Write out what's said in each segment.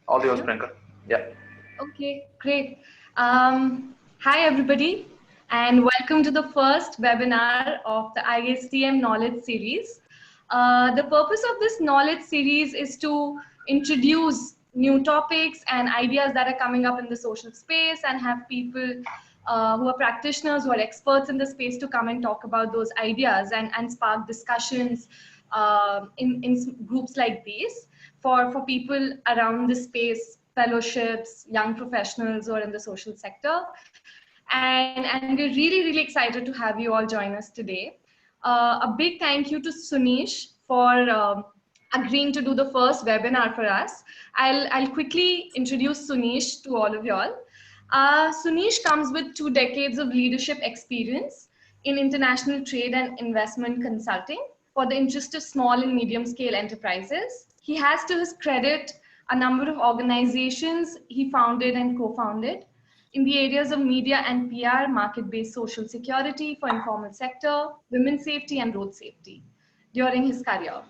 All yours, Priyanka. Yeah. Okay, great. Hi, everybody, and welcome to the first webinar of the ISDM Knowledge Series. The purpose of this knowledge series is to introduce new topics and ideas that are coming up in the social space and have people who are practitioners, who are experts in the space to come and talk about those ideas and spark discussions in groups like these for people around the space, fellowships, young professionals who are in the social sector. And we're really excited to have you all join us today. A big thank you to Sunish for agreeing to do the first webinar for us. I'll quickly introduce Sunish to all of y'all. Sunish comes with 2 decades of leadership experience in international trade and investment consulting for the interest of small and medium scale enterprises. He has to his credit a number of organizations he founded and co-founded in the areas of media and PR, market-based social security for informal sector, women's safety and road safety during his career.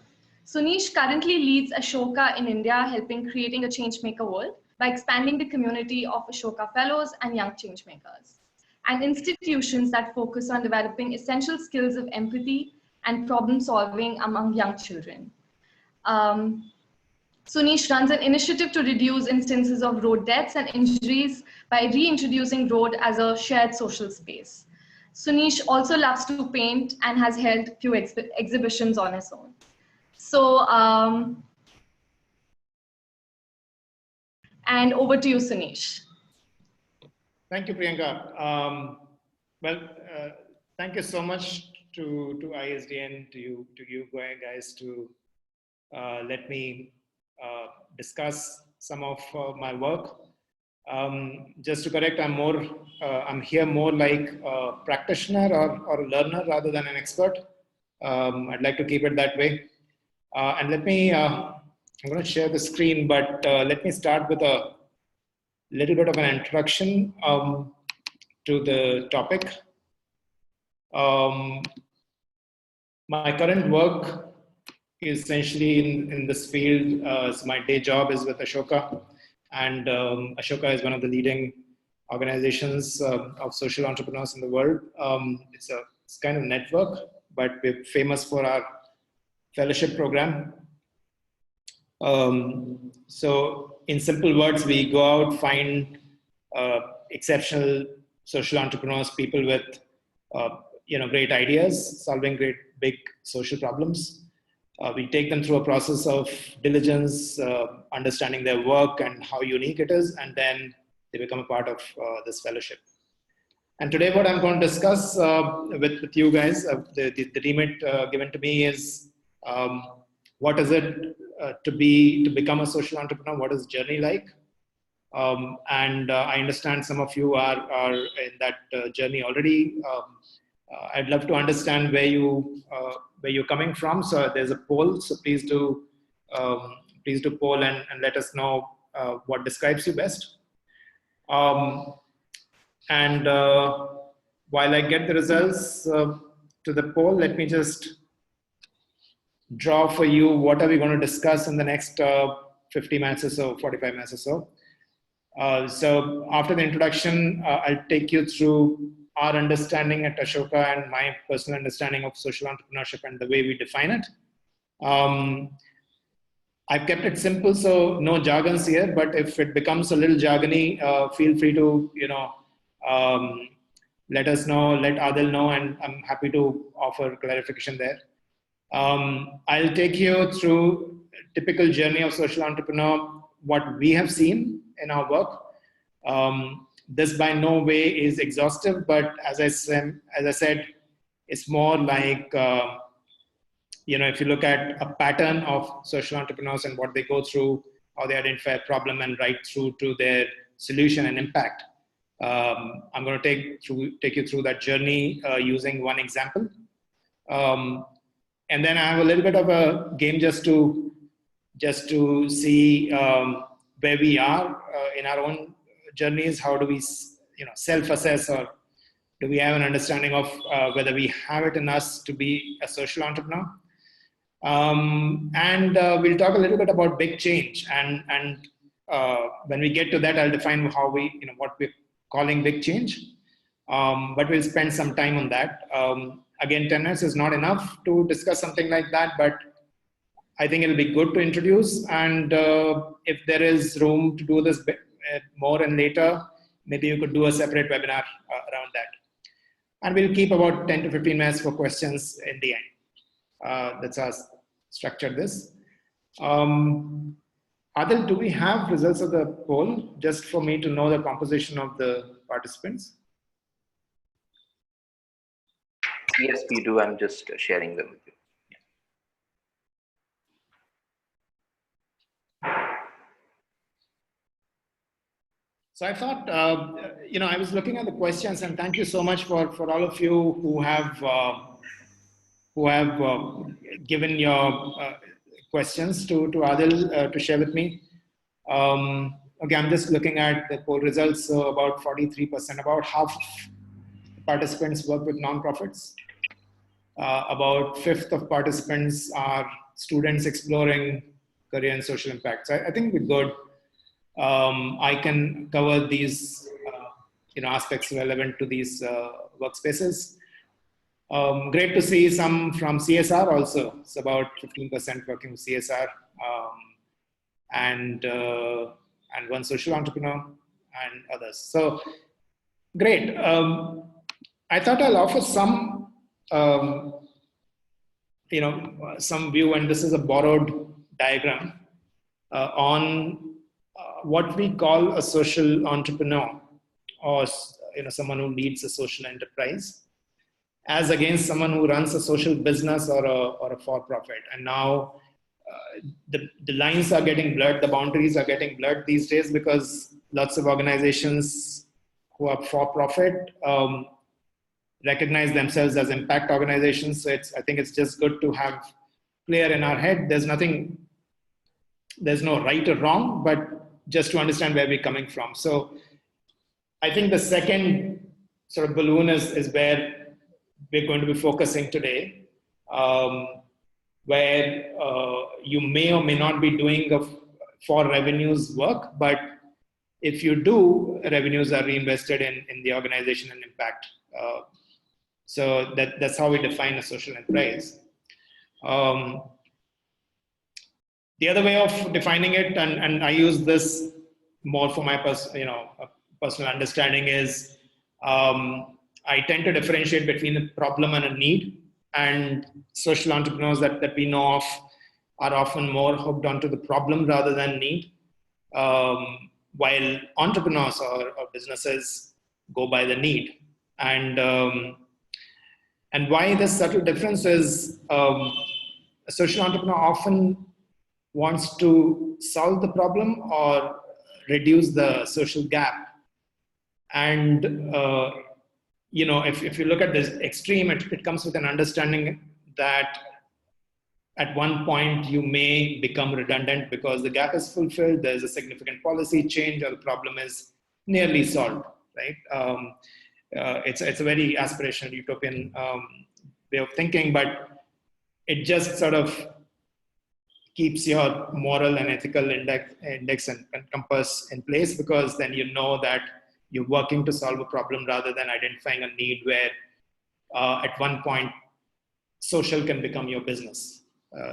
Sunish currently leads Ashoka in India, helping creating a changemaker world by expanding the community of Ashoka fellows and young changemakers, and institutions that focus on developing essential skills of empathy and problem solving among young children. Sunish runs an initiative to reduce instances of road deaths and injuries by reintroducing road as a shared social space. Sunish also loves to paint and has held few exhibitions on his own. So, and over to you, Sunish. Thank you, Priyanka. Thank you so much to ISDN, to you guys to let me discuss some of my work. Just to correct, I'm here more like a practitioner or a learner rather than an expert. I'd like to keep it that way. And let me, I'm going to share the screen, but let me start with a little bit of an introduction to the topic. My current work is essentially in this field. So my day job is with Ashoka, and Ashoka is one of the leading organizations of social entrepreneurs in the world. It's kind of network, but we're famous for our fellowship program. So in simple words, we go out, find exceptional social entrepreneurs, people with great ideas, solving great big social problems. We take them through a process of diligence, understanding their work and how unique it is, and then they become a part of this fellowship. And today what I'm going to discuss with you guys, the remit given to me is what is it to become a social entrepreneur? What is the journey like? And I understand some of you are in that journey already. I'd love to understand where you're coming from. So there's a poll. So please do poll and let us know what describes you best. And while I get the results to the poll, let me just draw for you what are we going to discuss in the next 50 minutes or so, 45 minutes or so. So after the introduction, I'll take you through our understanding at Ashoka and my personal understanding of social entrepreneurship and the way we define it. I've kept it simple, so no jargons here, but if it becomes a little jargony, feel free to, let us know, let Adil know, and I'm happy to offer clarification there. I'll take you through a typical journey of social entrepreneur, what we have seen in our work. This by no way is exhaustive, but as I said, it's more like, if you look at a pattern of social entrepreneurs and what they go through, how they identify a problem and right through to their solution and impact. I'm going to take you through that journey using one example. And then I have a little bit of a game just to see where we are in our own journeys. How do we, self-assess, or do we have an understanding of whether we have it in us to be a social entrepreneur? And we'll talk a little bit about big change and when we get to that, I'll define how what we're calling big change. But we'll spend some time on that. Again, 10 minutes is not enough to discuss something like that, but I think it'll be good to introduce. And if there is room to do this more and later, maybe you could do a separate webinar around that. And we'll keep about 10 to 15 minutes for questions in the end. That's how I structured this. Adil, do we have results of the poll just for me to know the composition of the participants? Yes, we do. I'm just sharing them with you. So I thought, I was looking at the questions, and thank you so much for all of you who have given your questions to Adil to share with me. Okay, I'm just looking at the poll results. So about 43%, about half of participants work with nonprofits. About 1/5 of participants are students exploring career and social impact. So I think we're good. I can cover these aspects relevant to these workspaces. Great to see some from CSR also. It's about 15% working with CSR, and one social entrepreneur and others. So great. I thought I'll offer some some view, and this is a borrowed diagram on what we call a social entrepreneur, or someone who leads a social enterprise, as against someone who runs a social business or a for-profit. And now the lines are getting blurred, the boundaries are getting blurred these days, because lots of organizations who are for-profit recognize themselves as impact organizations. So I think it's just good to have clear in our head. There's no right or wrong, but just to understand where we're coming from. So I think the second sort of balloon is where we're going to be focusing today, where you may or may not be doing for revenues work, but if you do, revenues are reinvested in the organization and impact. So that's how we define a social enterprise. The other way of defining it, and I use this more for my personal understanding, is I tend to differentiate between a problem and a need. And social entrepreneurs that we know of are often more hooked onto the problem rather than need, while entrepreneurs or businesses go by the need. And why this subtle difference is, a social entrepreneur often wants to solve the problem or reduce the social gap. And if you look at this extreme, it comes with an understanding that at one point you may become redundant because the gap is fulfilled, there's a significant policy change, or the problem is nearly solved, right? It's a very aspirational, utopian way of thinking, but it just sort of keeps your moral and ethical index and compass in place, because then you know that you're working to solve a problem rather than identifying a need where at one point social can become your business.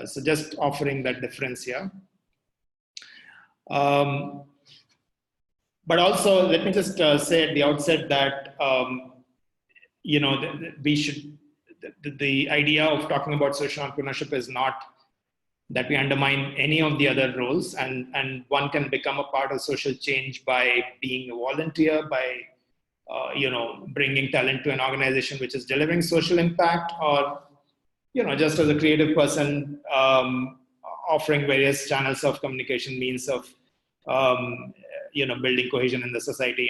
So just offering that difference here. But also, let me just say at the outset that we should. The idea of talking about social entrepreneurship is not that we undermine any of the other roles, and one can become a part of social change by being a volunteer, by bringing talent to an organization which is delivering social impact, or just as a creative person offering various channels of communication, means of building cohesion in the society.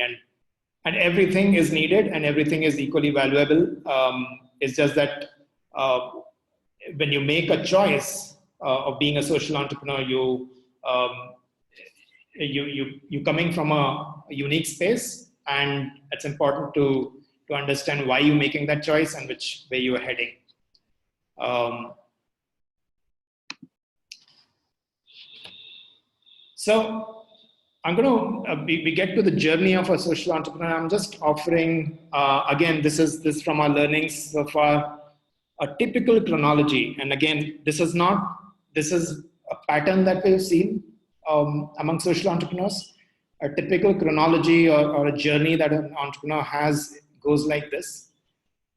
And everything is needed and everything is equally valuable. It's just that when you make a choice of being a social entrepreneur, you coming from a unique space, and it's important to understand why you're making that choice and which way you are heading. So I'm going to, we get to the journey of a social entrepreneur. I'm just offering, again, this is from our learnings so far, a typical chronology. And again, this is a pattern that we've seen among social entrepreneurs. A typical chronology or a journey that an entrepreneur has goes like this.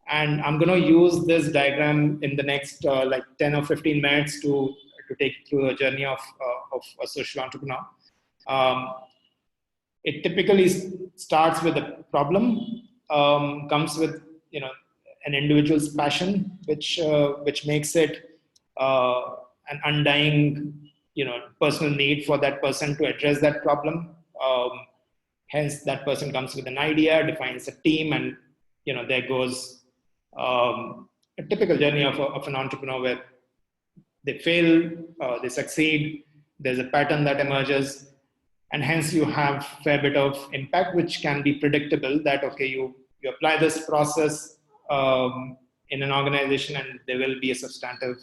And I'm going to use this diagram in the next like 10 or 15 minutes to take you through a journey of a social entrepreneur. It typically starts with a problem, comes with an individual's passion, which makes it an undying personal need for that person to address that problem. Hence, that person comes with an idea, defines a team, and there goes a typical journey of an entrepreneur where they fail, they succeed. There's a pattern that emerges. And hence you have a fair bit of impact, which can be predictable that, okay, you apply this process in an organization and there will be a substantive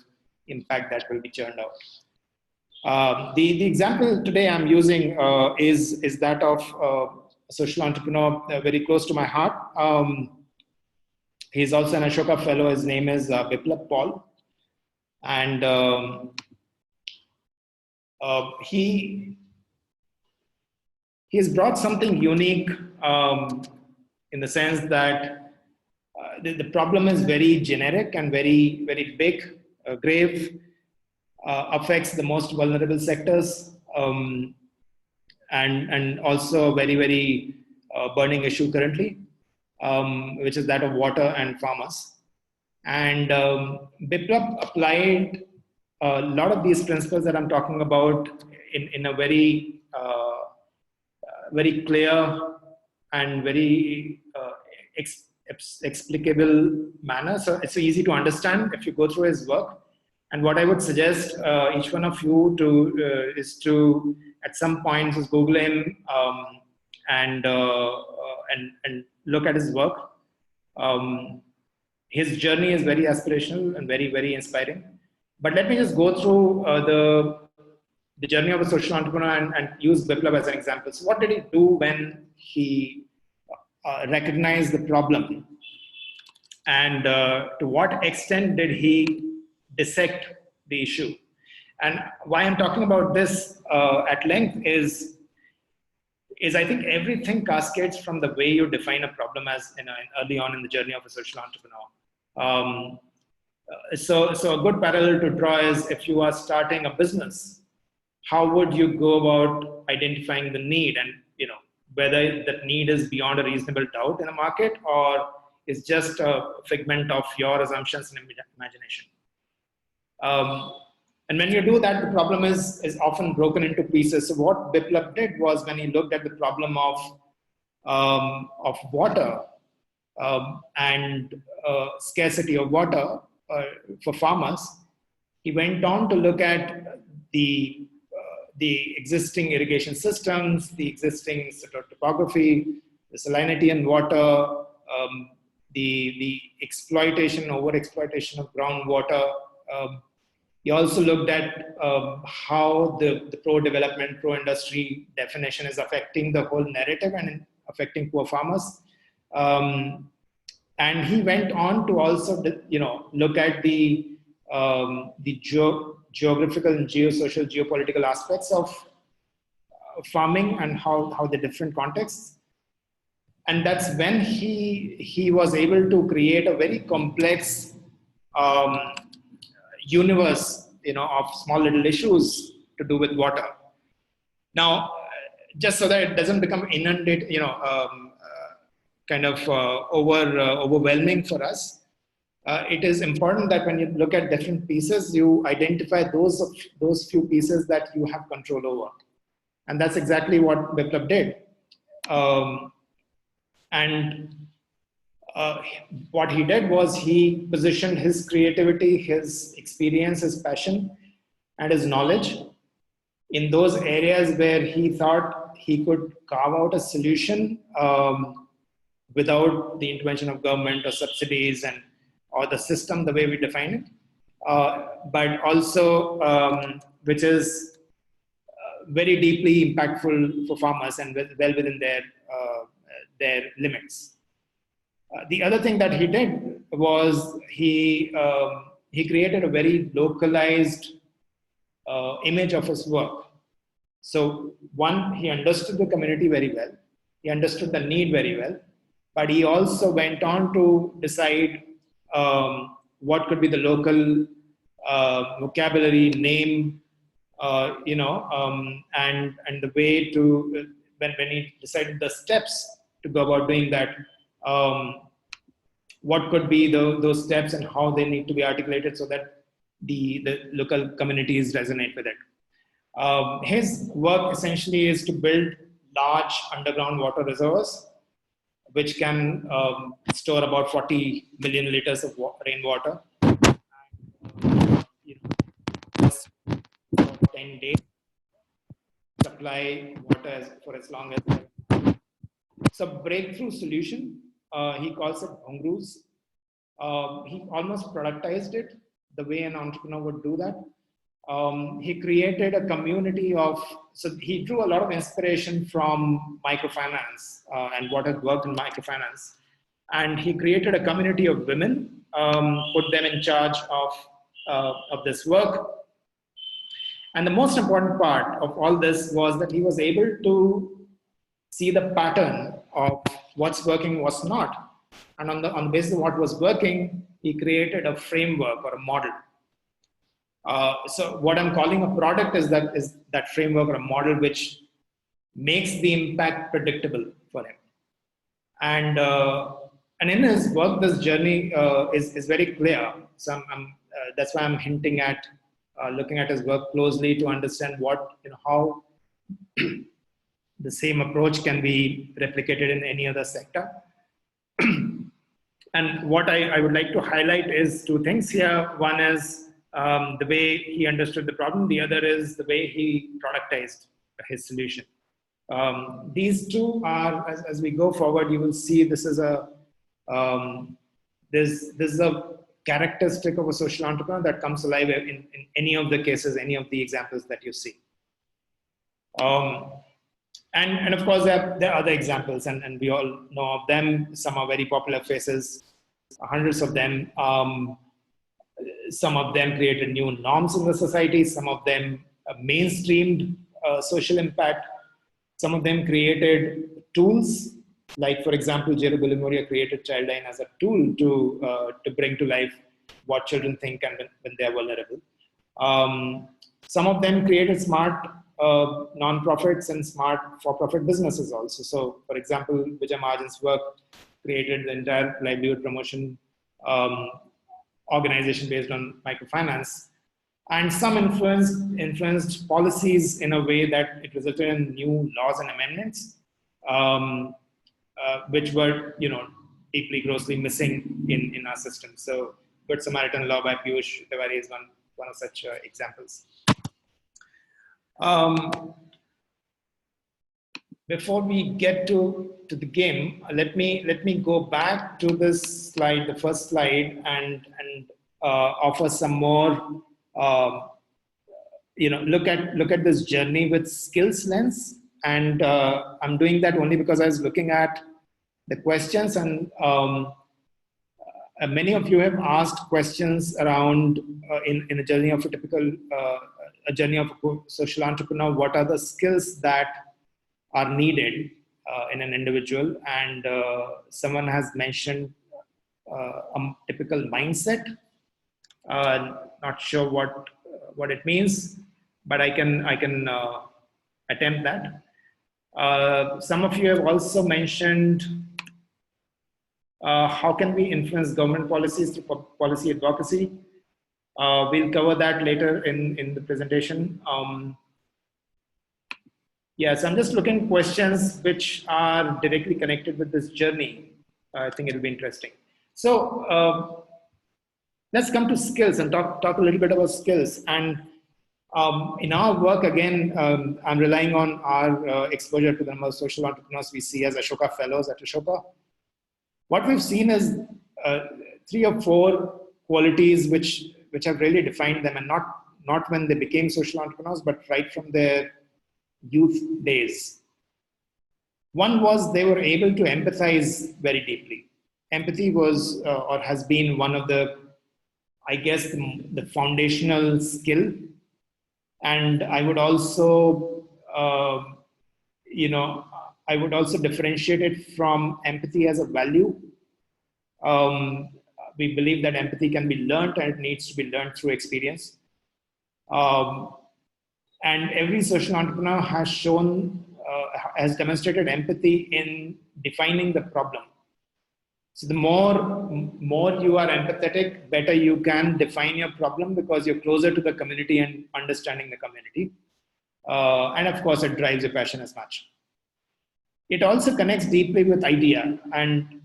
impact that will be churned out. The example today I'm using is that of a social entrepreneur very close to my heart. He's also an Ashoka Fellow. His name is Biplab Paul. And he has brought something unique in the sense that the problem is very generic and very, very big, grave, affects the most vulnerable sectors, and also a very, very burning issue currently, which is that of water and farmers. And Biplab applied a lot of these principles that I'm talking about in a very very clear and very explicable manner. So it's easy to understand if you go through his work. And what I would suggest each one of you is to at some point just Google him and look at his work. His journey is very aspirational and very, very inspiring. But let me just go through the journey of a social entrepreneur and use Biplab as an example. So what did he do when he recognized the problem? And to what extent did he dissect the issue? And why I'm talking about this at length is I think everything cascades from the way you define a problem as early on in the journey of a social entrepreneur. So a good parallel to draw is if you are starting a business, how would you go about identifying the need and whether that need is beyond a reasonable doubt in the market or is just a figment of your assumptions and imagination. And when you do that, the problem is often broken into pieces. So what Biplab did was when he looked at the problem of water and scarcity of water for farmers, he went on to look at the existing irrigation systems, the existing topography, the salinity in water, the exploitation, over-exploitation of groundwater. He also looked at how the pro-development, pro-industry definition is affecting the whole narrative and affecting poor farmers. And he went on to also, look at the geographical and geosocial, geopolitical aspects of farming and how the different contexts. And that's when he was able to create a very complex universe, of small little issues to do with water. Now, just so that it doesn't become inundated, overwhelming for us, it is important that when you look at different pieces, you identify those few pieces that you have control over. And that's exactly what Biplab did. What he did was he positioned his creativity, his experience, his passion, and his knowledge in those areas where he thought he could carve out a solution without the intervention of government or subsidies or the system the way we define it, but also which is very deeply impactful for farmers and well within their limits. The other thing that he did was he created a very localized image of his work. So one, he understood the community very well. He understood the need very well, but he also went on to decide what could be the local vocabulary, name, and the way to when he decided the steps to go about doing that. What could be those steps and how they need to be articulated so that the local communities resonate with it. His work essentially is to build large underground water reservoirs, which can store about 40 million liters of rainwater. And, just for 10 days, supply water for as long as. It's a breakthrough solution. He calls it Hongrus. He almost productized it the way an entrepreneur would do that. He created a community so he drew a lot of inspiration from microfinance and what had worked in microfinance. And he created a community of women, put them in charge of this work. And the most important part of all this was that he was able to see the pattern of what's working, what's not. And on the basis of what was working, he created a framework or a model. So what I'm calling a product is that framework or a model which makes the impact predictable for him. And in his work, this journey is very clear. So that's why I'm hinting at looking at his work closely to understand how the same approach can be replicated in any other sector. And what I would like to highlight is two things here. One is the way he understood the problem. The other is the way he productized his solution. These two are, as we go forward, you will see this is a characteristic of a social entrepreneur that comes alive in any of the cases, any of the examples that you see. And of course, there are other examples, and we all know of them. Some are very popular faces, hundreds of them. Some of them created new norms in the society. Some of them mainstreamed social impact. Some of them created tools, like, for example, Jero Bulimoria created Childline as a tool to bring to life what children think and when they are vulnerable. Some of them created smart non-profits and smart for-profit businesses also. So, for example, Vijay Mahajan's work created the entire livelihood promotion organization based on microfinance. And some influenced policies in a way that it resulted in new laws and amendments, which were, deeply, grossly missing in our system. So, Good Samaritan Law by Piyush Tiwari is one of such examples. Before we get to the game, let me go back to this slide, the first slide, and offer some more. Look at this journey with skills lens, and I'm doing that only because I was looking at the questions, and many of you have asked questions around in a journey of a typical a journey of a social entrepreneur. What are the skills that are needed in an individual? And someone has mentioned a typical mindset. Not sure what it means, but I can attempt that. Some of you have also mentioned how can we influence government policies through policy advocacy. We'll cover that later in the presentation. Yes, I'm just looking at questions which are directly connected with this journey. I think it'll be interesting. So let's come to skills and talk a little bit about skills. And in our work, again, I'm relying on our exposure to the number of social entrepreneurs we see as Ashoka Fellows at Ashoka. What we've seen is 3 or 4 qualities which have really defined them, and not when they became social entrepreneurs, but right from their youth days. One was they were able to empathize very deeply. Empathy was or has been one of the, I guess, the foundational skill. And I would also, I would also differentiate it from empathy as a value. We believe that empathy can be learned and it needs to be learned through experience. And every social entrepreneur has demonstrated empathy in defining the problem. So the more you are empathetic, better you can define your problem because you're closer to the community and understanding the community. And of course, it drives your passion as much. It also connects deeply with idea. And,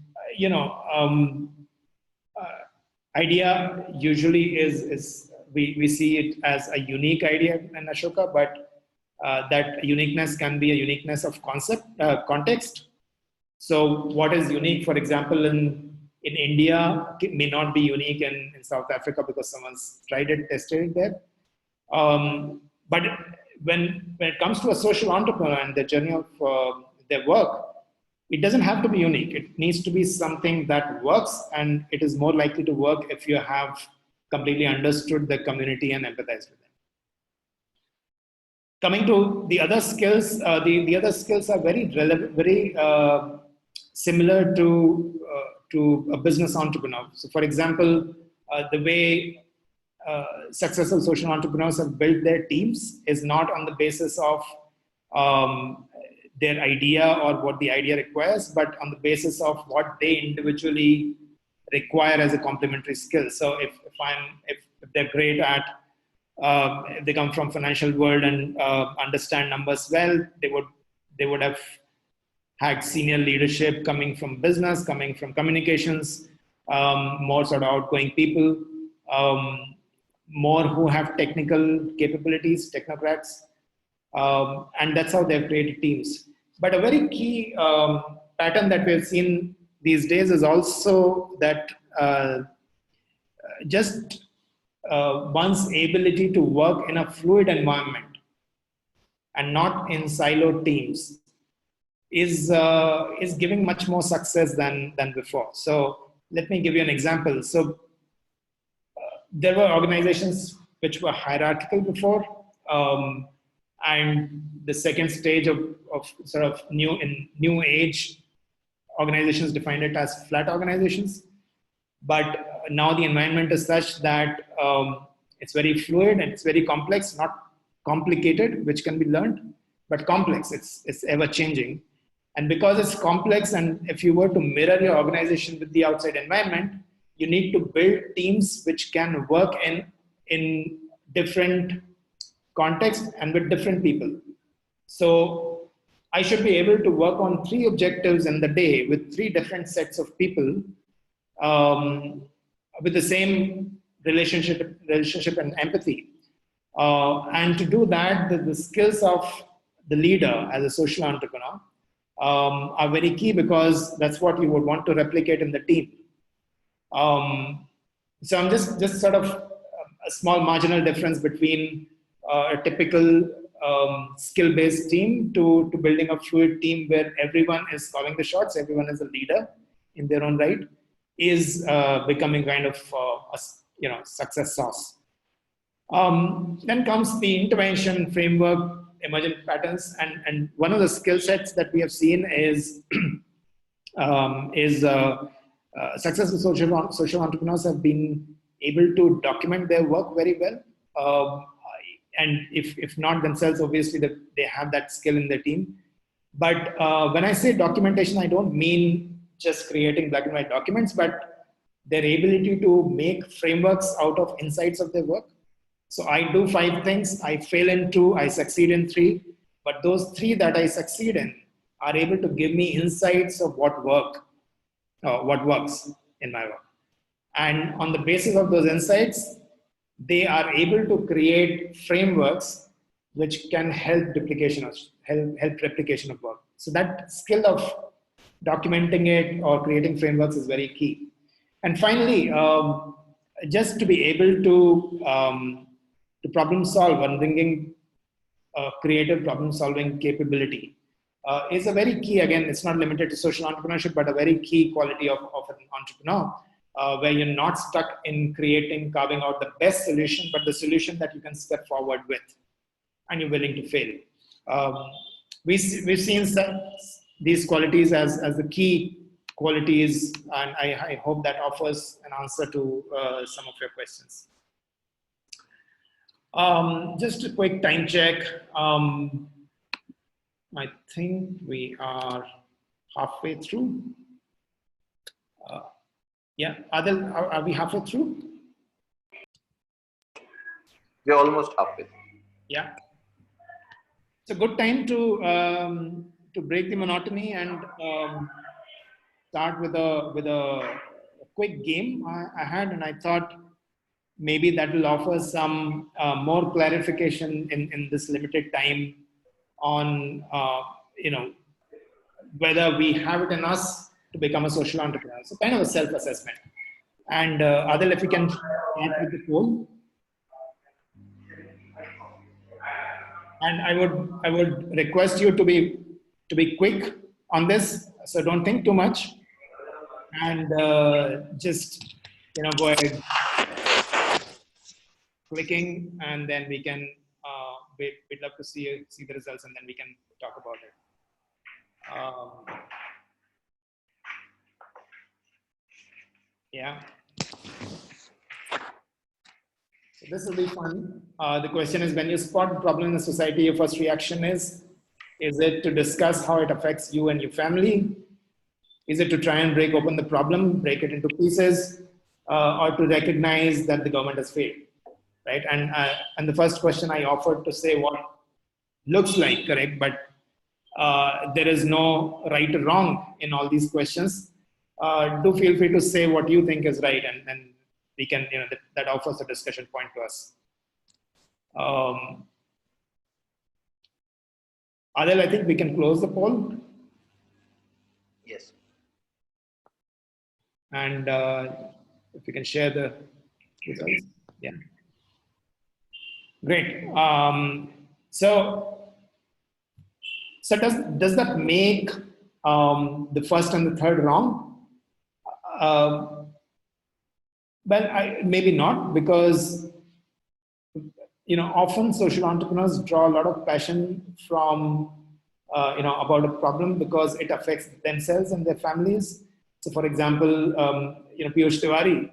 idea usually is we see it as a unique idea in Ashoka, but that uniqueness can be a uniqueness of context. So what is unique, for example, in India may not be unique in South Africa because someone's tried it, tested it there. But when it comes to a social entrepreneur and the journey of their work, it doesn't have to be unique. It needs to be something that works, and it is more likely to work if you have completely understood the community and empathized with them. Coming to the other skills, the other skills are very relevant, very similar to a business entrepreneur. So, for example, the way successful social entrepreneurs have built their teams is not on the basis of their idea or what the idea requires, but on the basis of what they individually require as a complementary skill. So if they're great at, if they come from financial world and understand numbers well, they would have had senior leadership coming from business, coming from communications, more sort of outgoing people, more who have technical capabilities, technocrats, and that's how they've created teams. But a very key pattern that we've seen these days is also that just one's ability to work in a fluid environment and not in siloed teams is giving much more success than before. So let me give you an example. So there were organizations which were hierarchical before, and the second stage of sort of new age organizations defined it as flat organizations. But now the environment is such that it's very fluid and it's very complex, not complicated, which can be learned, but complex. It's ever changing. And because it's complex, and if you were to mirror your organization with the outside environment, you need to build teams which can work in different contexts and with different people. So I should be able to work on 3 objectives in the day with 3 different sets of people with the same relationship and empathy. And to do that, the skills of the leader as a social entrepreneur are very key, because that's what you would want to replicate in the team. So I'm just sort of a small marginal difference between a typical skill-based team to building a fluid team where everyone is calling the shots, everyone is a leader in their own right, is becoming kind of a success sauce. Then comes the intervention framework, emergent patterns, and one of the skill sets that we have seen is successful social entrepreneurs have been able to document their work very well. And if not themselves, obviously they have that skill in their team. But when I say documentation, I don't mean just creating black and white documents, but their ability to make frameworks out of insights of their work. So I do 5 things, I fail in 2, I succeed in 3, but those 3 that I succeed in are able to give me insights of what works in my work. And on the basis of those insights, they are able to create frameworks which can help replication of work. So that skill of documenting it or creating frameworks is very key. And finally, just to be able to problem solve and bringing creative problem solving capability is a very key, again, it's not limited to social entrepreneurship, but a very key quality of an entrepreneur, where you're not stuck in carving out the best solution, but the solution that you can step forward with and you're willing to fail. We've seen these qualities as the key qualities, and I hope that offers an answer to some of your questions. Just a quick time check. I think we are halfway through. Yeah, Adil, are we halfway through? We're almost halfway. Yeah. It's a good time to break the monotony and start with a quick game I had, and I thought maybe that will offer some more clarification in this limited time on whether we have it in us to become a social entrepreneur. So kind of a self-assessment. And Adil, if you can start with the poll. And I would request you to be quick on this, so don't think too much, and just go ahead clicking, and then we can we'd love to see the results, and then we can talk about it. Yeah. So this will be fun. The question is, when you spot a problem in the society, your first reaction is it to discuss how it affects you and your family? Is it to try and break open the problem, break it into pieces, or to recognize that the government has failed, right? And the first question I offered to say what looks like correct, but there is no right or wrong in all these questions. Do feel free to say what you think is right, and we can, that offers a discussion point to us. Adil, I think we can close the poll. Yes. And if you can share the results. Yeah. Great. So does that make the first and the third wrong? Well, maybe not, because often social entrepreneurs draw a lot of passion from about a problem because it affects themselves and their families. So, for example, Piyush Tiwari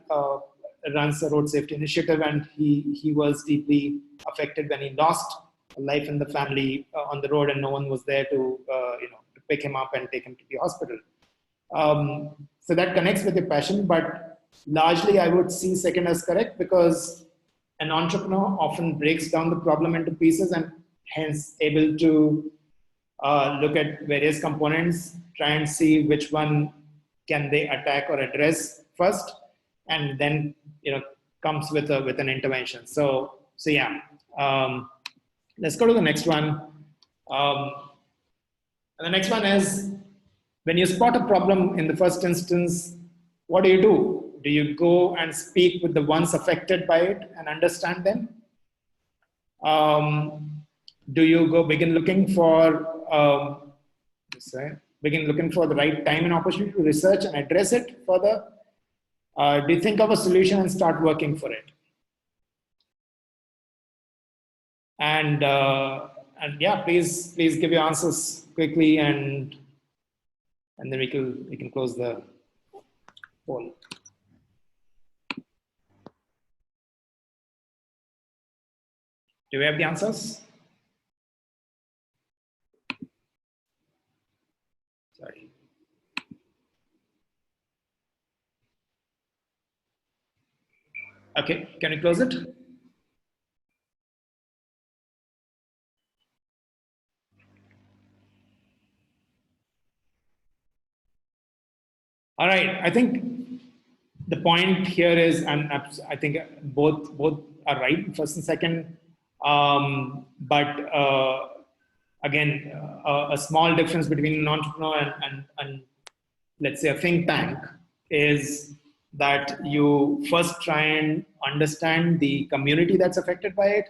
runs a road safety initiative, and he was deeply affected when he lost a life in the family on the road, and no one was there to to pick him up and take him to the hospital. So that connects with your passion, but largely I would see second as correct, because an entrepreneur often breaks down the problem into pieces and hence able to look at various components, try and see which one can they attack or address first, and then comes with an intervention. So yeah, let's go to the next one. And the next one is, when you spot a problem in the first instance, what do? Do you go and speak with the ones affected by it and understand them? Do you begin looking for the right time and opportunity to research and address it further? Do you think of a solution and start working for it? And yeah, please give your answers quickly, and then we can close the poll. Do we have the answers? Sorry. Okay, can you close it? All right, I think the point here is, and I think both are right, first and second. But again, a small difference between an entrepreneur and let's say a think tank is that you first try and understand the community that's affected by it,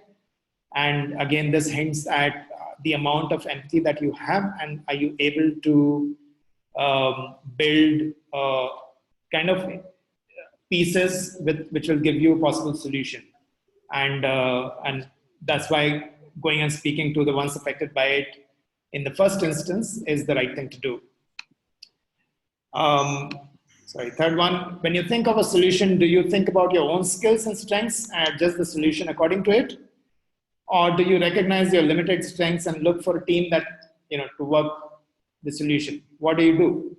And again, this hints at the amount of empathy that you have, and are you able to build kind of pieces which will give you a possible solution. And that's why going and speaking to the ones affected by it in the first instance is the right thing to do. Third one, when you think of a solution, do you think about your own skills and strengths and adjust the solution according to it? Or do you recognize your limited strengths and look for a team that, to work the solution? What do you do?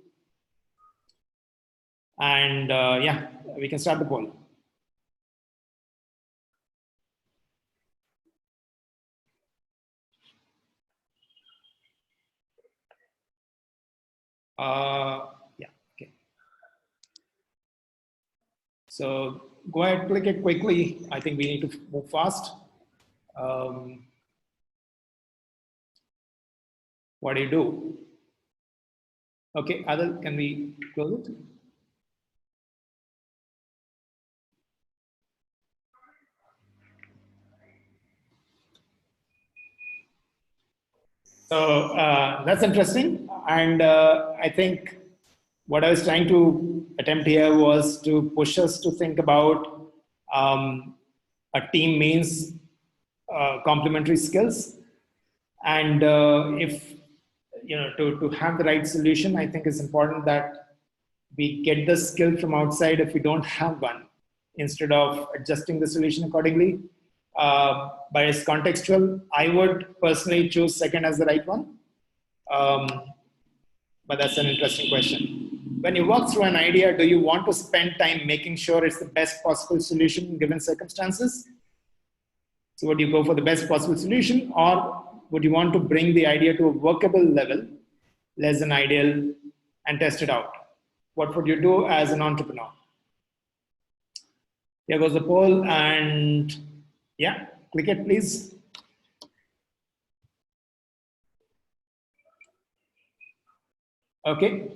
And yeah, we can start the poll. Yeah, okay. So go ahead, click it quickly. I think we need to move fast. What do you do? Okay, Adil, can we close it? So that's interesting. And I think what I was trying to attempt here was to push us to think about a team means complementary skills. And if, to have the right solution, I think it's important that we get the skill from outside if we don't have one, instead of adjusting the solution accordingly. But it's contextual. I would personally choose second as the right one. But that's an interesting question. When you work through an idea, do you want to spend time making sure it's the best possible solution given circumstances? So would you go for the best possible solution, or would you want to bring the idea to a workable level, less than ideal, and test it out? What would you do as an entrepreneur? Here goes the poll, and yeah, click it, please. Okay.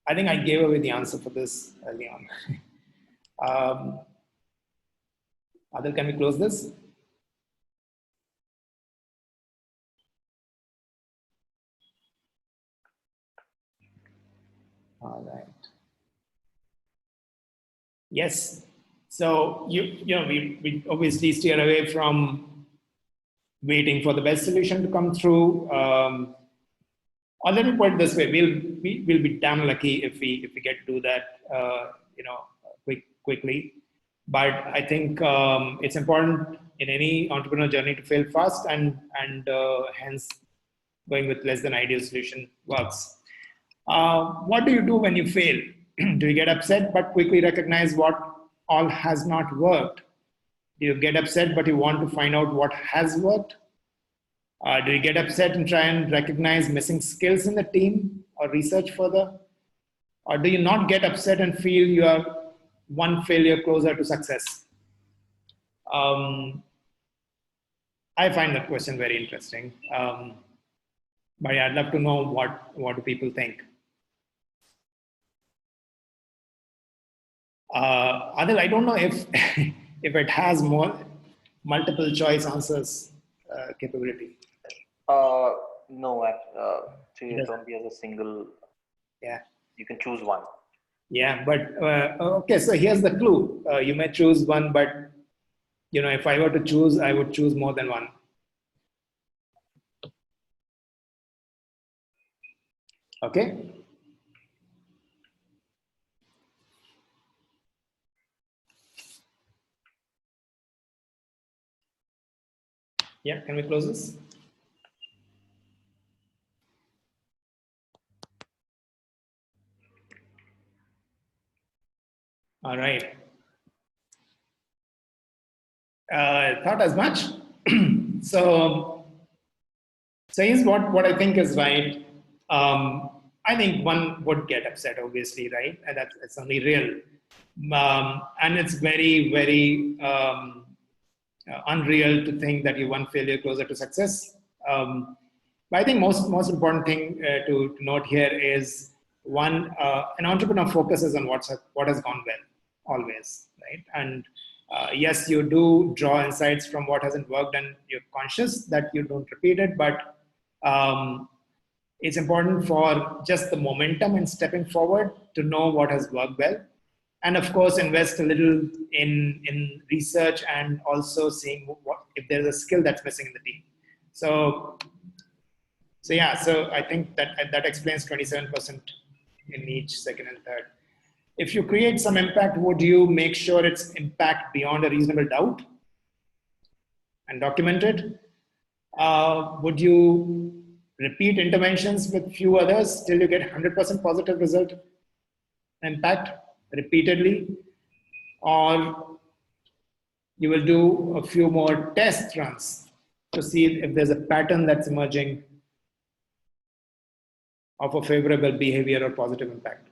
I think I gave away the answer for this early on. Adil, can we close this? All right. Yes. So we obviously steer away from waiting for the best solution to come through. Or let me put it this way: we'll be damn lucky if we get to do that, quickly. But I think it's important in any entrepreneur journey to fail fast, and hence going with less than ideal solution works. What do you do when you fail? Do you get upset but quickly recognize what all has not worked? Do you get upset but you want to find out what has worked? Do you get upset and try and recognize missing skills in the team or research further? Or do you not get upset and feel you are one failure closer to success? I find that question very interesting. But yeah, I'd love to know what do people think. Adil, I don't know if if it has more multiple choice answers capability. No, so it only has a single. Yeah. You can choose one. Yeah, but okay. So here's the clue. You may choose one, but if I were to choose, I would choose more than one. Okay. Yeah, can we close this? All right. Thought as much. So here's what I think is right. I think one would get upset, obviously, right? And that's only real. And it's very, very unreal to think that you're one failure closer to success. But I think most important thing to note here is One, an entrepreneur focuses on what has gone well, always, right? And yes, you do draw insights from what hasn't worked, and you're conscious that you don't repeat it. But it's important for just the momentum and stepping forward to know what has worked well, and of course invest a little in research and also seeing what if there's a skill that's missing in the team. So yeah, so I think that explains 27% in each second and third. If you create some impact, would you make sure it's impact beyond a reasonable doubt and document it? Would you repeat interventions with few others till you get 100% positive result impact repeatedly? Or you will do a few more test runs to see if there's a pattern that's emerging of a favorable behavior or positive impact.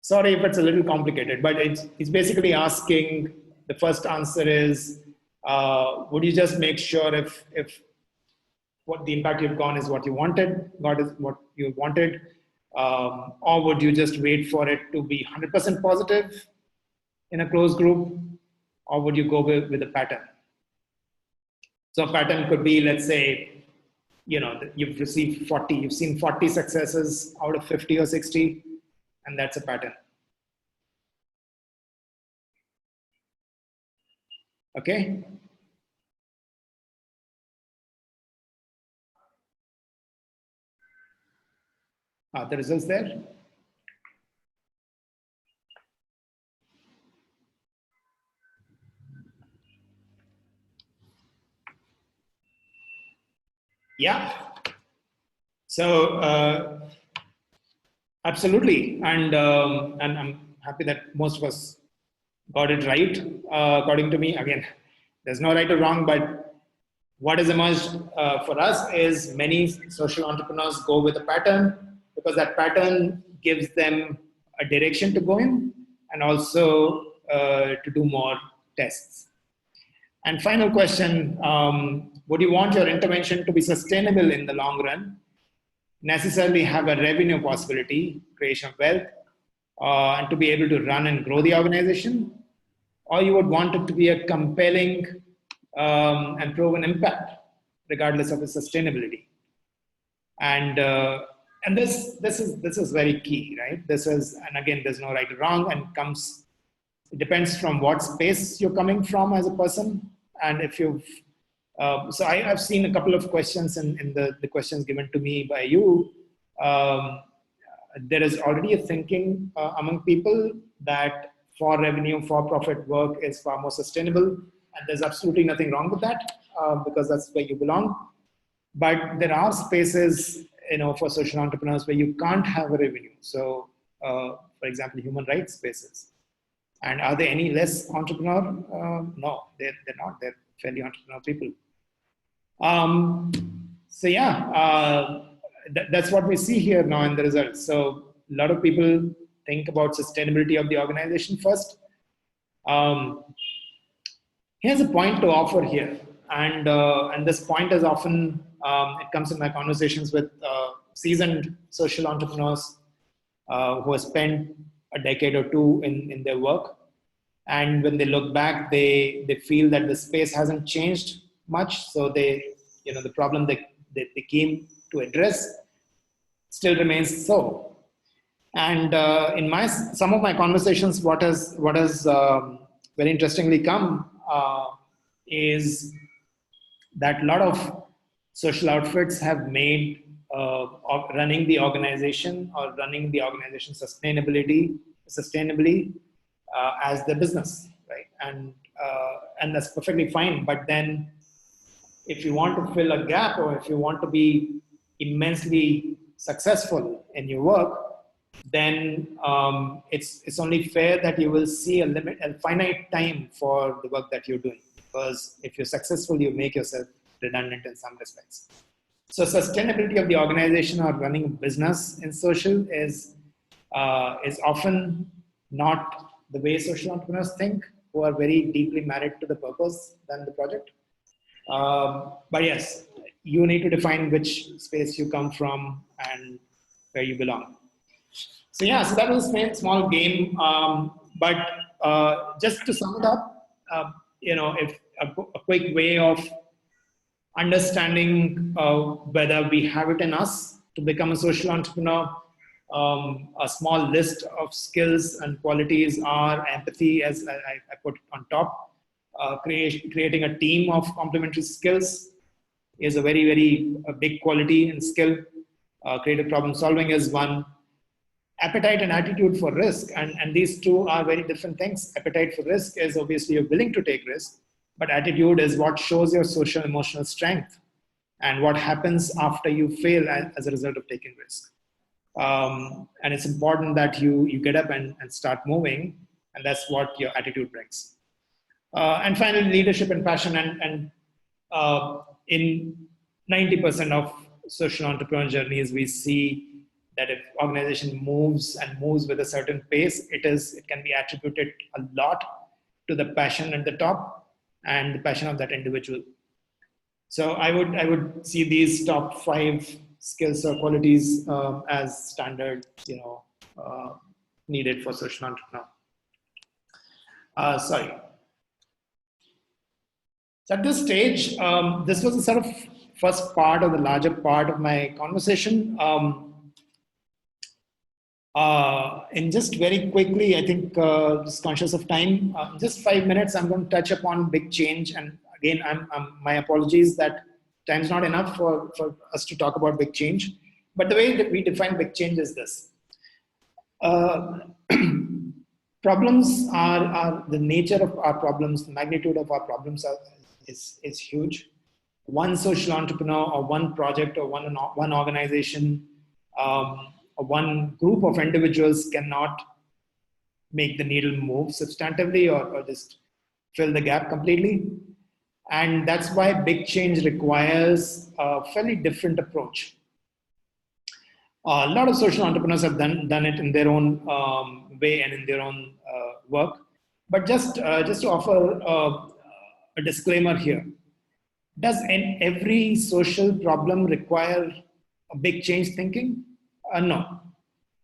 Sorry if it's a little complicated, but it's basically asking, the first answer is, would you just make sure if what the impact you've gone is what you wanted, or would you just wait for it to be 100% positive in a closed group, or would you go with a pattern? So a pattern could be, let's say, you've seen 40 successes out of 50 or 60, and that's a pattern. Okay. Are the results there? Yeah. So absolutely, and I'm happy that most of us got it right. According to me, again, there's no right or wrong, but what has emerged for us is many social entrepreneurs go with a pattern, because that pattern gives them a direction to go in, and also to do more tests. And final question, would you want your intervention to be sustainable in the long run, necessarily have a revenue possibility, creation of wealth, and to be able to run and grow the organization? Or you would want it to be a compelling and proven impact, regardless of its sustainability? And this is very key, right? And again, there's no right or wrong, and it depends from what space you're coming from as a person. And if you've, so I've seen a couple of questions in the questions given to me by you. There is already a thinking among people that for revenue, for profit work is far more sustainable. And there's absolutely nothing wrong with that, because that's where you belong. But there are spaces, for social entrepreneurs where you can't have a revenue. So, for example, human rights spaces. And are they any less entrepreneur? No, they're not. They're fairly entrepreneur people. So yeah, that's what we see here now in the results. So a lot of people think about sustainability of the organization first. Here's a point to offer here, and this point is often it comes in my conversations with seasoned social entrepreneurs who have spent a decade or two in their work, and when they look back, they feel that the space hasn't changed much. So the problem they came to address still remains so. And in some of my conversations, what has very interestingly come is that a lot of social outfits have made running the organization sustainably as their business, right? And that's perfectly fine. But then, if you want to fill a gap, or if you want to be immensely successful in your work, then it's only fair that you will see a finite time for the work that you're doing. Because if you're successful, you make yourself redundant in some respects. So sustainability of the organization or running a business in social is often not the way social entrepreneurs think, who are very deeply married to the purpose than the project. But yes, you need to define which space you come from and where you belong. So yeah, so that was a small game, but just to sum it up, if a quick way of understanding whether we have it in us to become a social entrepreneur. A small list of skills and qualities are empathy, as I put on top. Creating a team of complementary skills is a very, very big quality and skill. Creative problem solving is one. Appetite and attitude for risk, and these two are very different things. Appetite for risk is obviously you're willing to take risk, but attitude is what shows your social emotional strength and what happens after you fail as a result of taking risk. And it's important that you get up and start moving, and that's what your attitude brings. And finally, leadership and passion. And in 90% of social entrepreneur journeys, we see that if organization moves with a certain pace, it can be attributed a lot to the passion at the top and the passion of that individual. So I would see these top 5 skills or qualities as standard, needed for social entrepreneur. Sorry. So at this stage, this was the sort of first part or the larger part of my conversation. And just very quickly, I think, just conscious of time, just 5 minutes, I'm going to touch upon big change. And again, my apologies that time's not enough for us to talk about big change. But the way that we define big change is this. Problems are the nature of our problems, the magnitude of our problems is huge. One social entrepreneur or one project or one organization, one group of individuals cannot make the needle move substantively or just fill the gap completely. And that's why big change requires a fairly different approach. A lot of social entrepreneurs have done it in their own way and in their own work. But just to offer a disclaimer here, does every social problem require a big change thinking? No.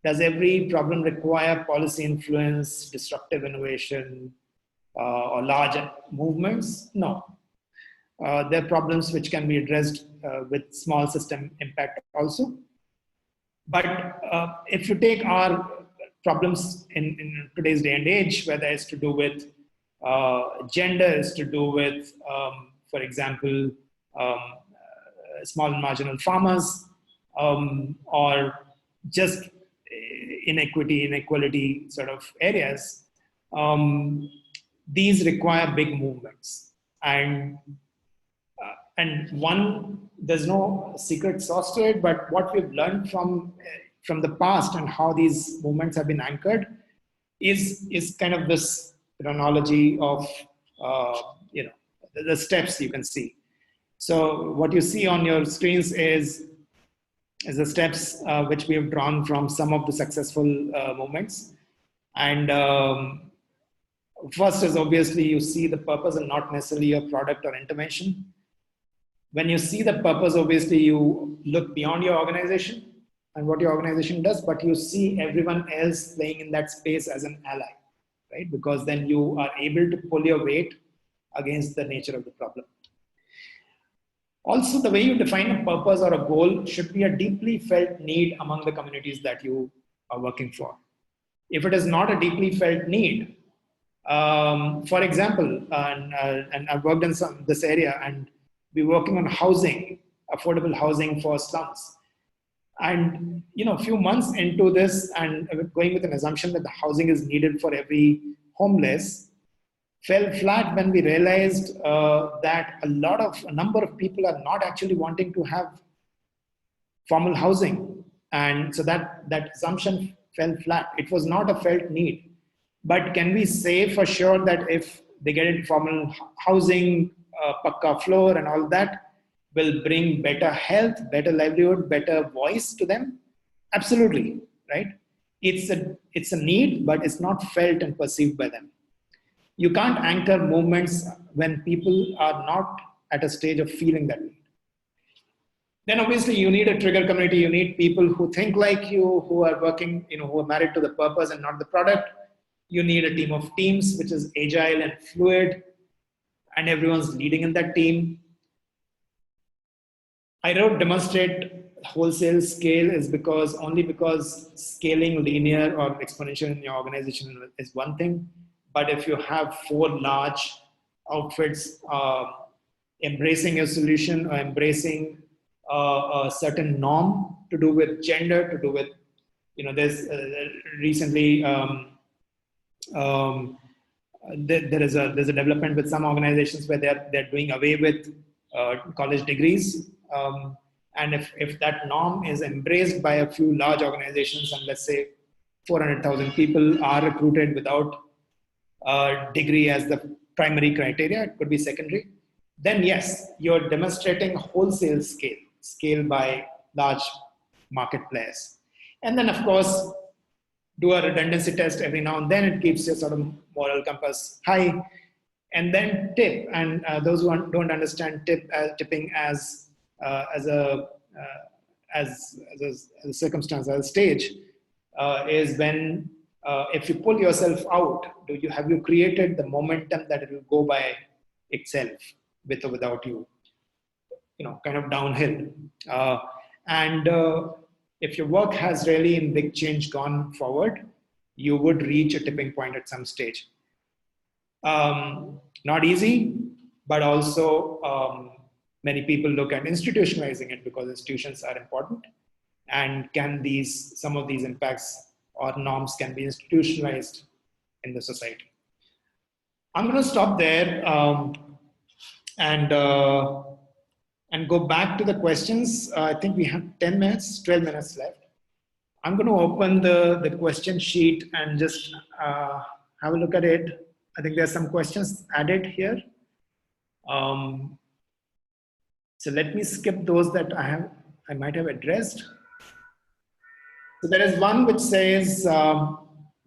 Does every problem require policy influence, disruptive innovation, or large movements? No. There are problems which can be addressed with small system impact also. But if you take our problems in today's day and age, whether it's to do with gender, it's to do with, for example, small and marginal farmers, or just inequality sort of areas, these require big movements. And there's no secret sauce to it, but what we've learned from the past and how these movements have been anchored is kind of this chronology of the steps you can see. So what you see on your screens is the steps which we have drawn from some of the successful movements. And first is obviously you see the purpose and not necessarily your product or intervention. When you see the purpose, obviously you look beyond your organization and what your organization does, but you see everyone else playing in that space as an ally, right? Because then you are able to pull your weight against the nature of the problem. Also, the way you define a purpose or a goal should be a deeply felt need among the communities that you are working for. If it is not a deeply felt need, for example, and I've worked in this area, and we're working on housing, affordable housing for slums. And a few months into this, and going with an assumption that the housing is needed for every homeless, fell flat when we realized that a number of people are not actually wanting to have formal housing. And so that assumption fell flat. It was not a felt need. But can we say for sure that if they get into formal housing, pakka floor and all that will bring better health, better livelihood, better voice to them? Absolutely, right? It's a need, but it's not felt and perceived by them. You can't anchor movements when people are not at a stage of feeling that need. Then obviously you need a trigger community. You need people who think like you, who are working, who are married to the purpose and not the product. You need a team of teams, which is agile and fluid, and everyone's leading in that team. I wrote demonstrate wholesale scale is only because scaling linear or exponential in your organization is one thing. But if you have 4 large outfits embracing your solution or embracing a certain norm to do with gender, to do with, there's recently there's a development with some organizations where they're doing away with college degrees. And if that norm is embraced by a few large organizations, and let's say 400,000 people are recruited without a degree as the primary criteria, it could be secondary, then yes, you're demonstrating wholesale scale by large market players. And then of course, do a redundancy test every now and then. It keeps your sort of moral compass high. And then tip. And those who don't understand tipping as a circumstance, as a stage, is when if you pull yourself out, have you created the momentum that it will go by itself with or without you, kind of downhill. And if your work has really in big change gone forward, you would reach a tipping point at some stage. Not easy, but also many people look at institutionalizing it because institutions are important. And some of these impacts or norms can be institutionalized in the society. I'm going to stop there and go back to the questions. I think we have 12 minutes left. I'm going to open the question sheet and just have a look at it. I think there's some questions added here. So let me skip those that I might have addressed. So there is one which says,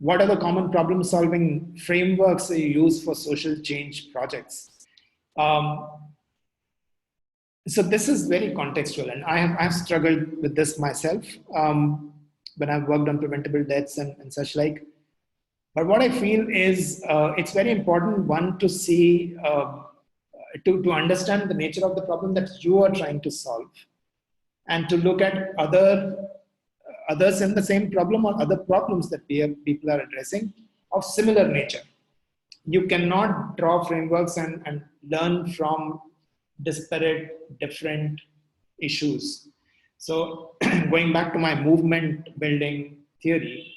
what are the common problem solving frameworks that you use for social change projects? So this is very contextual, and I've struggled with this myself when I've worked on preventable deaths and such like. But what I feel is it's very important, one, to see, to understand the nature of the problem that you are trying to solve, and to look at others in the same problem or other problems that people are addressing of similar nature. You cannot draw frameworks and learn from disparate, different issues. So going back to my movement building theory,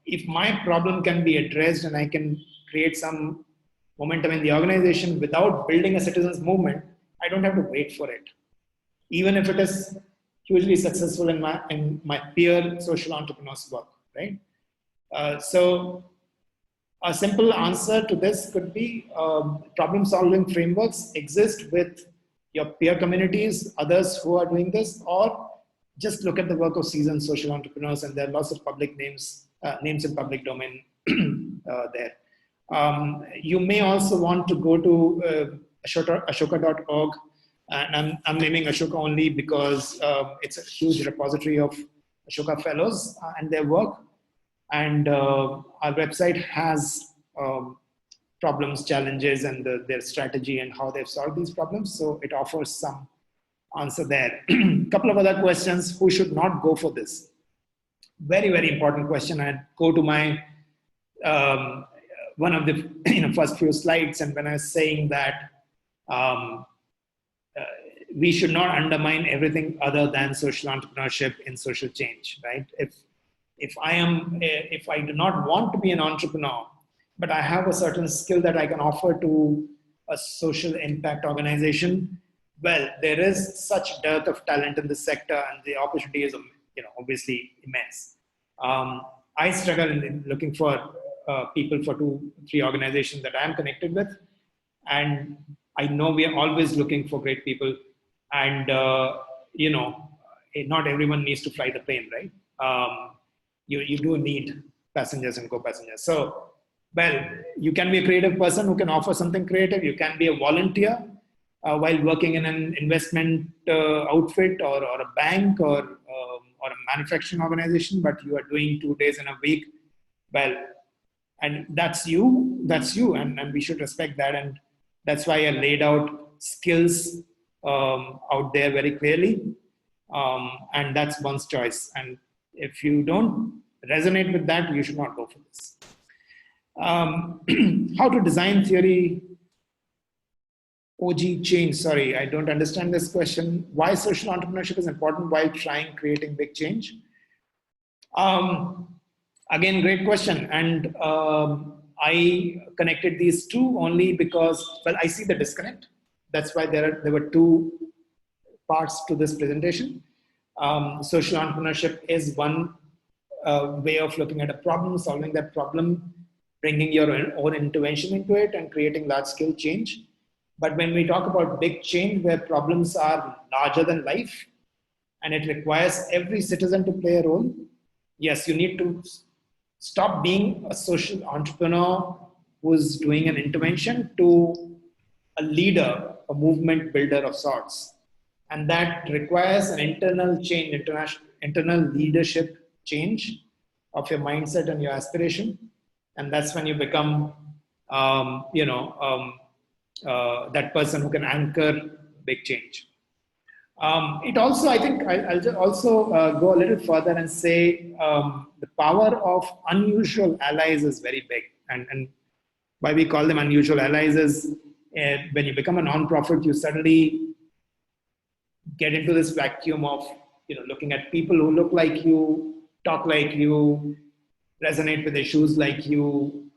if my problem can be addressed and I can create some momentum in the organization without building a citizens movement, I don't have to wait for it. Even if it is hugely successful in my peer social entrepreneurs work, right? So a simple answer to this could be problem-solving frameworks exist with your peer communities, others who are doing this, or just look at the work of seasoned social entrepreneurs, and there are lots of public names in public domain there. You may also want to go to ashoka.org, and I'm naming Ashoka only because it's a huge repository of Ashoka fellows and their work. And our website has problems, challenges, and their strategy and how they've solved these problems. So it offers some answer there. A couple of other questions. Who should not go for this? Very, very important question. I'd go to my one of the first few slides, and when I was saying that we should not undermine everything other than social entrepreneurship in social change, right? If I do not want to be an entrepreneur, but I have a certain skill that I can offer to a social impact organization, well, there is such dearth of talent in this sector, and the opportunity is, obviously immense. I struggle in looking for people for 2-3 organizations that I'm connected with, and I know we are always looking for great people, and not everyone needs to fly the plane, right? You do need passengers and co-passengers. So, well, you can be a creative person who can offer something creative. You can be a volunteer. while working in an investment outfit or a bank or a manufacturing organization, but you are doing 2 days in a week. Well, and that's you, and we should respect that. And that's why I laid out skills out there very clearly. And that's one's choice. And if you don't resonate with that, you should not go for this. How to design theory OG change. Sorry, I don't understand this question. Why social entrepreneurship is important while creating big change? Again, great question. And I connected these two only because, well, I see the disconnect. That's why there were two parts to this presentation. Social entrepreneurship is one way of looking at a problem, solving that problem, bringing your own intervention into it, and creating large-scale change. But when we talk about big change, where problems are larger than life, and it requires every citizen to play a role, yes, you need to stop being a social entrepreneur who's doing an intervention to a leader, a movement builder of sorts. And that requires an internal change, internal leadership change of your mindset and your aspiration. And that's when you become, that person who can anchor big change. It also, I think, I'll just also go a little further and say the power of unusual allies is very big. And why we call them unusual allies is when you become a non-profit, you suddenly get into this vacuum of looking at people who look like you, talk like you, resonate with issues like you,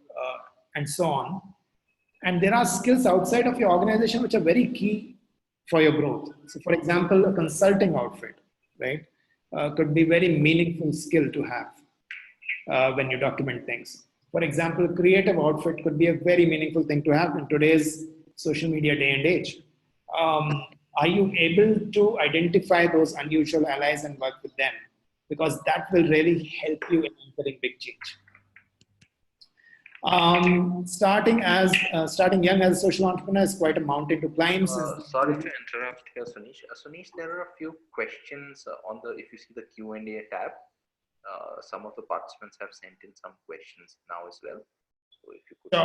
and so on. And there are skills outside of your organization which are very key for your growth. So, for example, a consulting outfit, right, could be very meaningful skill to have when you document things. For example, a creative outfit could be a very meaningful thing to have in today's social media day and age. Are you able to identify those unusual allies and work with them? Because that will really help you in anchoring big change. Starting young as a social entrepreneur is quite a mountain to climb. Sorry to interrupt here, Sunish. Sunish, there are a few questions on the, if you see the Q&A tab, some of the participants have sent in some questions now as well. So if you could. So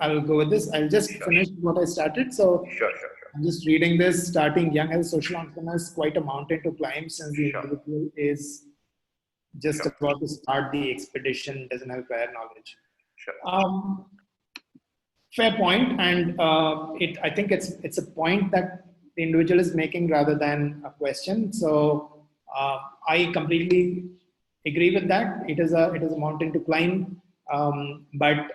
I'll go with this. I'll just finish what I started. So Sure. I'm just reading this. Starting young as a social entrepreneur is quite a mountain to climb since the individual is just about to start the expedition, doesn't have prior knowledge. Sure. Fair point, and I think it's a point that the individual is making rather than a question. So I completely agree with that. It is a mountain to climb, but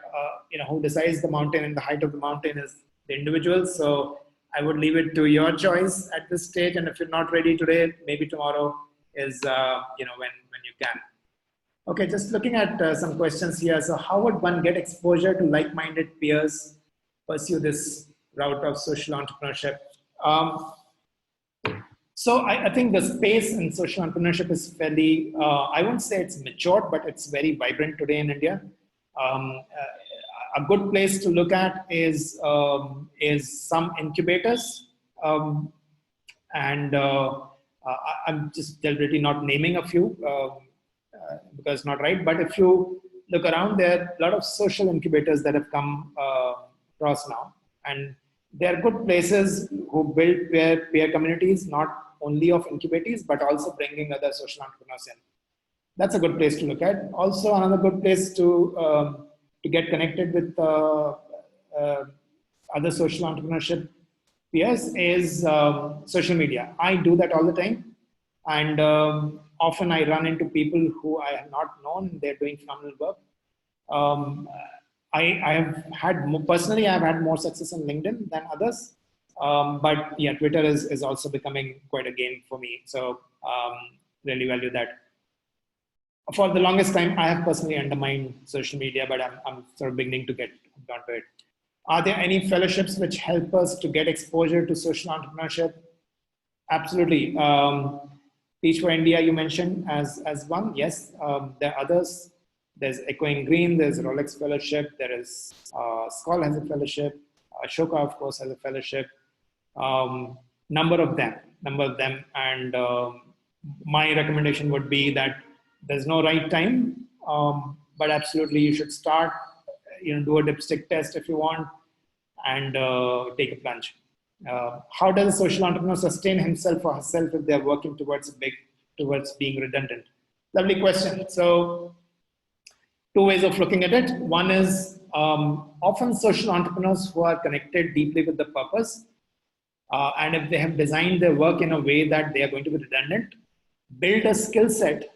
who decides the mountain and the height of the mountain is the individual. So I would leave it to your choice at this stage. And if you're not ready today, maybe tomorrow is when you can. Okay, just looking at some questions here. So how would one get exposure to like-minded peers, pursue this route of social entrepreneurship? So I think the space in social entrepreneurship is fairly, I won't say it's matured, but it's very vibrant today in India. A good place to look at is some incubators. And I'm just deliberately not naming a few, because it's not right. But if you look around, there are a lot of social incubators that have come across now. And they're good places who build peer communities, not only of incubators, but also bringing other social entrepreneurs in. That's a good place to look at. Also, another good place to get connected with other social entrepreneurship peers is social media. I do that all the time. And often I run into people who I have not known. They're doing phenomenal work. I have had personally, I've had more success on LinkedIn than others. But yeah, Twitter is also becoming quite a game for me. So really value that. For the longest time, I have personally undermined social media, but I'm sort of beginning to get onto it. Are there any fellowships which help us to get exposure to social entrepreneurship? Absolutely. Teach for India, you mentioned as one. Yes, there are others. There's Echoing Green, there's Rolex Fellowship, there is Skoll has a fellowship, Ashoka, of course, has a fellowship. number of them. And my recommendation would be that there's no right time, but absolutely you should start, do a dipstick test if you want, and take a plunge. How does a social entrepreneur sustain himself or herself if they're working towards being redundant? Lovely question. So, two ways of looking at it. One is often social entrepreneurs who are connected deeply with the purpose, and if they have designed their work in a way that they are going to be redundant, build a skill set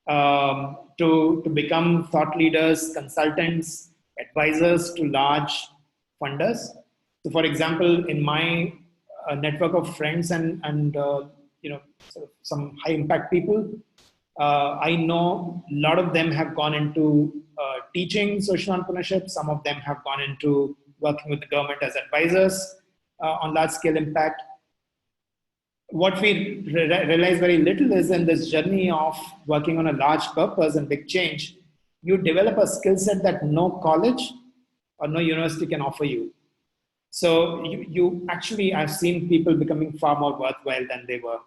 to become thought leaders, consultants, advisors to large funders. So, for example, in my network of friends and sort of some high impact people, I know a lot of them have gone into teaching social entrepreneurship. Some of them have gone into working with the government as advisors on large scale impact. What we realize very little is in this journey of working on a large purpose and big change, you develop a skill set that no college or no university can offer you. So you actually, I've seen people becoming far more worthwhile than they were,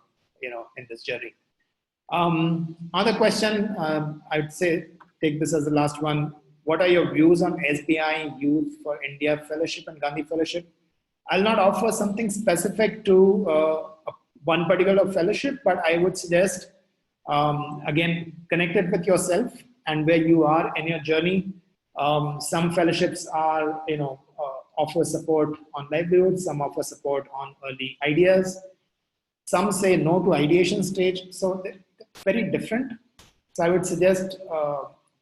in this journey. Other question, I would say, take this as the last one. What are your views on SBI Youth for India Fellowship and Gandhi Fellowship? I'll not offer something specific to one particular fellowship, but I would suggest, again, connect it with yourself and where you are in your journey. Some fellowships are, offer support on livelihood, some offer support on early ideas. Some say no to ideation stage, so they're very different. So I would suggest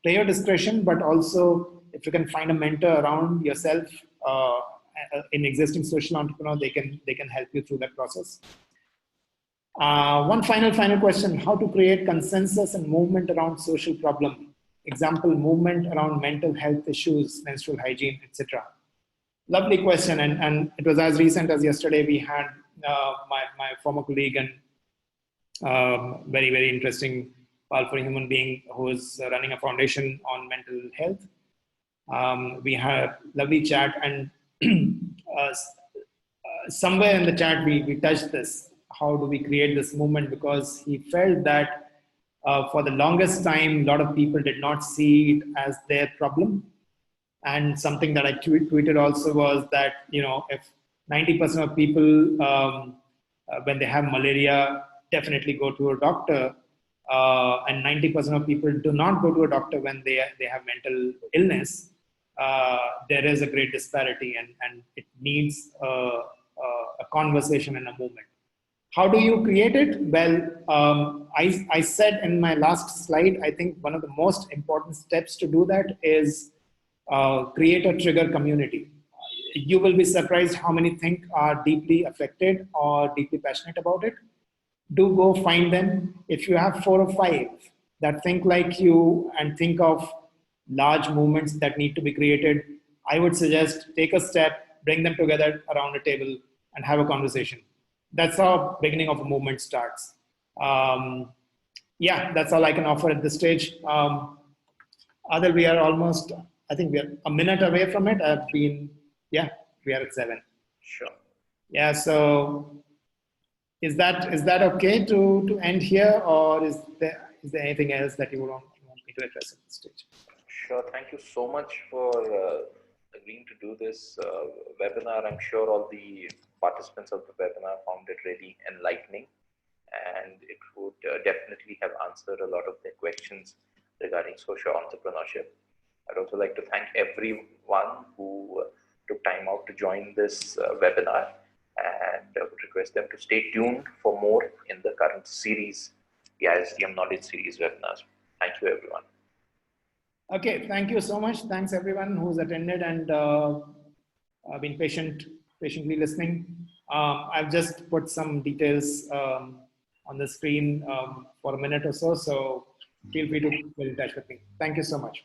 play your discretion, but also if you can find a mentor around yourself, in existing social entrepreneur, they can help you through that process. One final question: how to create consensus and movement around social problem? Example: movement around mental health issues, menstrual hygiene, etc. Lovely question, and it was as recent as yesterday. We had my former colleague and very, very interesting, powerful human being who is running a foundation on mental health. We had a lovely chat, and somewhere in the chat we touched this. How do we create this movement? Because he felt that for the longest time, a lot of people did not see it as their problem. And something that I tweeted also was that, if 90% of people, when they have malaria, definitely go to a doctor, and 90% of people do not go to a doctor when they have mental illness, there is a great disparity, and it needs a conversation and a movement. How do you create it? Well, I said in my last slide, I think one of the most important steps to do that is create a trigger community. You will be surprised how many think are deeply affected or deeply passionate about it. Do go find them. If you have 4 or 5 that think like you and think of large movements that need to be created, I would suggest take a step, bring them together around a table and have a conversation. That's how beginning of a movement starts. Yeah, that's all I can offer at this stage. Adil, we are almost, I think we are a minute away from it. We are at 7. Sure. Yeah, so is that okay to end here, or is there anything else that you want me to address at this stage? Sure. Thank you so much for agreeing to do this webinar. I'm sure all the participants of the webinar found it really enlightening, and it would definitely have answered a lot of their questions regarding social entrepreneurship. I'd also like to thank everyone who took time out to join this webinar, and would request them to stay tuned for more in the current series, the ISDM Knowledge Series webinars. Thank you, everyone. Okay, thank you so much. Thanks everyone who's attended and been patiently listening. I've just put some details on the screen for a minute or so, so feel free to get in touch with me. Thank you so much.